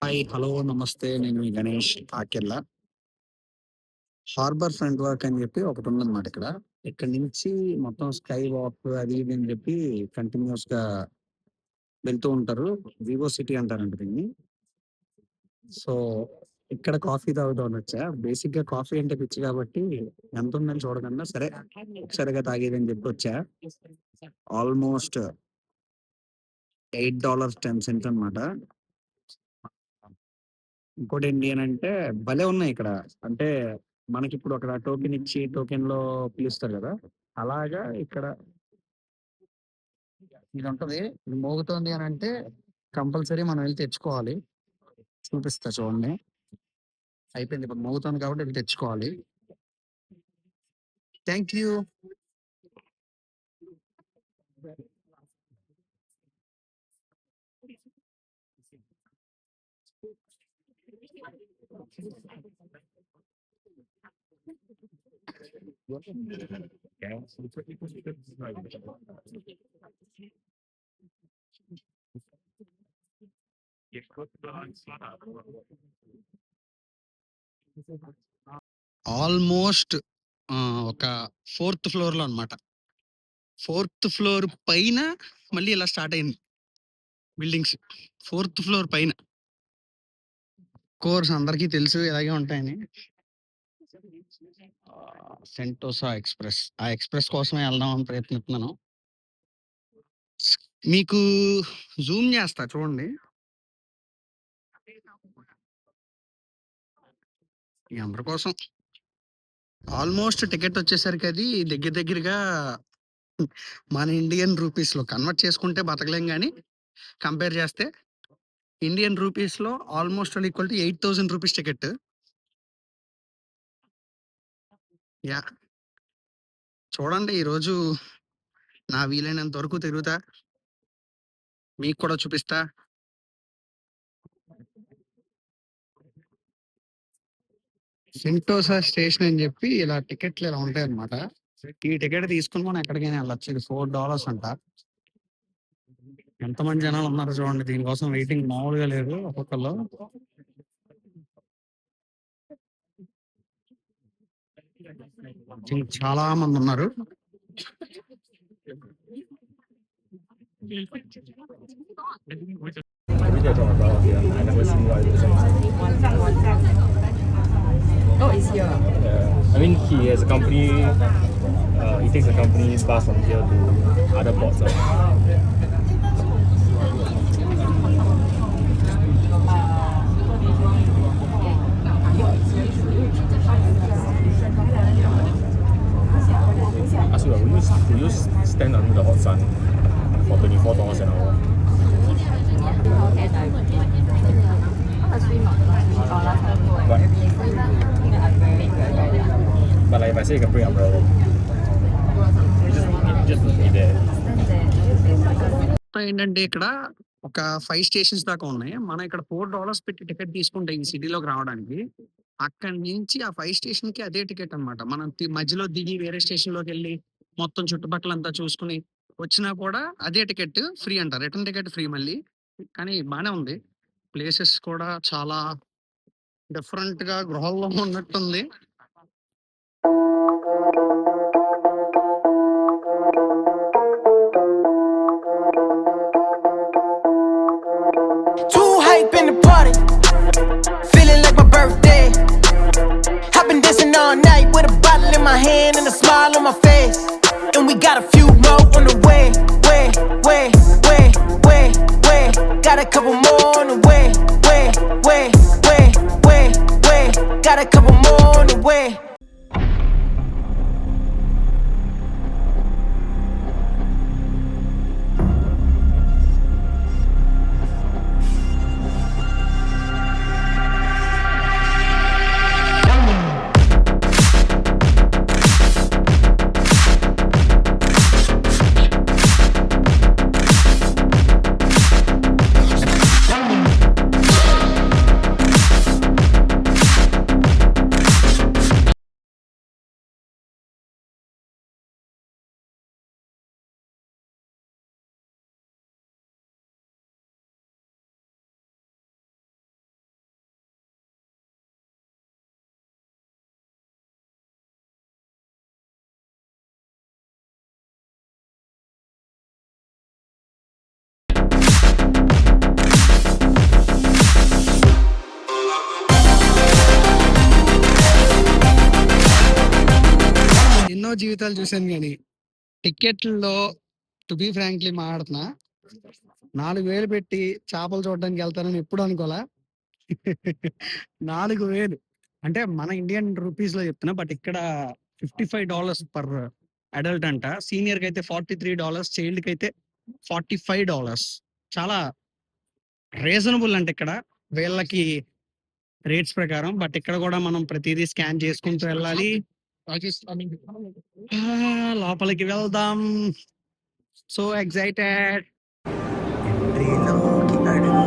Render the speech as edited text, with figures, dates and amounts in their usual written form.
Hi. Hello. నమస్తే. నేను మీ Ganesh Akella. Harbour front work అని జెప్పి ఒకటుందనమాట ఇక్కడ. ఇక్కడి నుంచి మొత్తం స్కై వాక్ అది ఇది అని జెప్పి కంటిన్యూయస్‌గా వెళ్తూ ఉంటారు. వివో సిటీ అంటారంట దీన్ని. సో, ఇక్కడ కాఫీ తాగుదామనొచ్చా. బేసిక్‌గా కాఫీ అంటే పిచ్చి కాబట్టి ఎంతుందని చూడకుండా సరే ఒకసారిగా తాగేదని జెప్పొచ్చా. ఆల్‌మోస్ట్ $8.10 అనమాట. ఇంకోటేంటి అనంటే భలే ఉన్నాయిక్కడ. అంటే మనకిప్పుడు అక్కడ టోకెన్ ఇచ్చి టోకెన్‌లో పిలుస్తారు గదా! అలాగా ఇక్కడ ఇదుంటది. ఇది మోగుతోంది అనంటే కంపల్సరీ మనం ఎళ్లి తెచ్చుకోవాలి. చూపిస్తా చూడండి. అయిపోయింది. ఇప్పుడు మోగుతోంది కాబట్టి ఎళ్లి తెచ్చుకోవాలి. Thank you. ఆల్‌మోస్ట్ ఒక ఫోర్త్ ఫ్లోర్‌లో అనమాట. ఫోర్త్ ఫ్లోర్ పైన మళ్ళీ ఇలా స్టార్ట్ అయింది బిల్డింగ్స్. ఫోర్త్ ఫ్లోర్ పైన. కోర్స్ అందరికీ తెలుసు ఇలాగే ఉంటాయని. Sentosa express. ఆ ఎక్స్‌ప్రెస్ కోసమే ఎళ్దామని ప్రయత్నిస్తున్నాను. మీకు జూమ్ జేస్తా చూడండి. మీ అందరి కోసం. ఆల్‌మోస్ట్ టికెట్ వచ్చేసరికి అది దగ్గర దగ్గరగా మన ఇండియన్ రూపీస్‌లో కన్వర్ట్ చేసుకుంటే బతకలేం గానీ, కంపేర్ చేస్తే ఇండియన్ రూపీస్‌లో almost all equal to 8,000 rupees ticket. Yeah! చూడండి ఈరోజు నా వీలైనంత వరకు తిరుగుతా. మీకు కూడా చూపిస్తా. సెంటోసా స్టేషన్ అని జెప్పి ఇలా టికెట్లు ఇలా ఉంటాయన్నమాట. ఈ టికెట్ తీసుకొని మనం ఎక్కడికైనా ఎళ్ళొచ్చు. ఇది $4 అంట. ఎంతమంది జనాలున్నారో చూడండి. దీనికోసం వెయిటింగ్ మామూలుగా లేదు ఒక్కొక్కళ్ళు. చాలా మందున్నారు. Oh, it's here. I mean, he has a company. He takes a company's bus from here to other ports. Ask you, will you stand under the hot sun for $24 an hour? But like if I say you can bring umbrella, you just be there. ఏంటంటే ఇక్కడ ఒక 5 stations దాకా ఉన్నాయి. మనం ఇక్కడ $4 పెట్టి ticket తీసుకుంటే ఈ సిటీలోకి రావడానికి, అక్కడి నుంచి ఆ 5 స్టేషన్‌కి అదే టికెట్ అనమాట. మనం మధ్యలో దిగి వేరే స్టేషన్‌లోకెళ్ళి మొత్తం చుట్టుపక్కలంతా చూసుకొని వచ్చినా కూడా అదే టికెట్ ఫ్రీ అంట. రిటర్న్ టికెట్ ఫ్రీ మళ్ళీ. కానీ బానే ఉంది. ప్లేసెస్ కూడా చాలా డిఫరెంట్‌గా గృహాల్లో ఉన్నట్టుంది. Too hype in the party, feeling like my birthday. I've been dancing all night with a bottle in my hand and a smile on my face. And we got a few more on the way. Got a couple more on the way. Got a couple more on the way. జీవితాలు చూసాను గానీ, టికెట్‌ల్లో to be frankly మాట్లాడుతున్నా 4000 పెట్టి చేపలు చూడడానికి ఎళ్తానని ఎప్పుడు అనుకోలా. 4000 అంటే మన ఇండియన్ రూపీస్‌లో చెప్తున్నా. బట్ ఇక్కడ $55 పర్ అడల్ట్ అంట. సీనియర్‌కైతే $43, చైల్డ్‌కైతే $45. చాలా రీజనబుల్ అంట ఇక్కడ. వీళ్ళకి రేట్స్ ప్రకారం. బట్ ఇక్కడ గూడా మనం ప్రతీదీ స్కాన్ చేసుకుంటూ వెళ్ళాలి. లోపలికి వెళ్దాం. So excited. ఎంట్రీలోకి అడుగు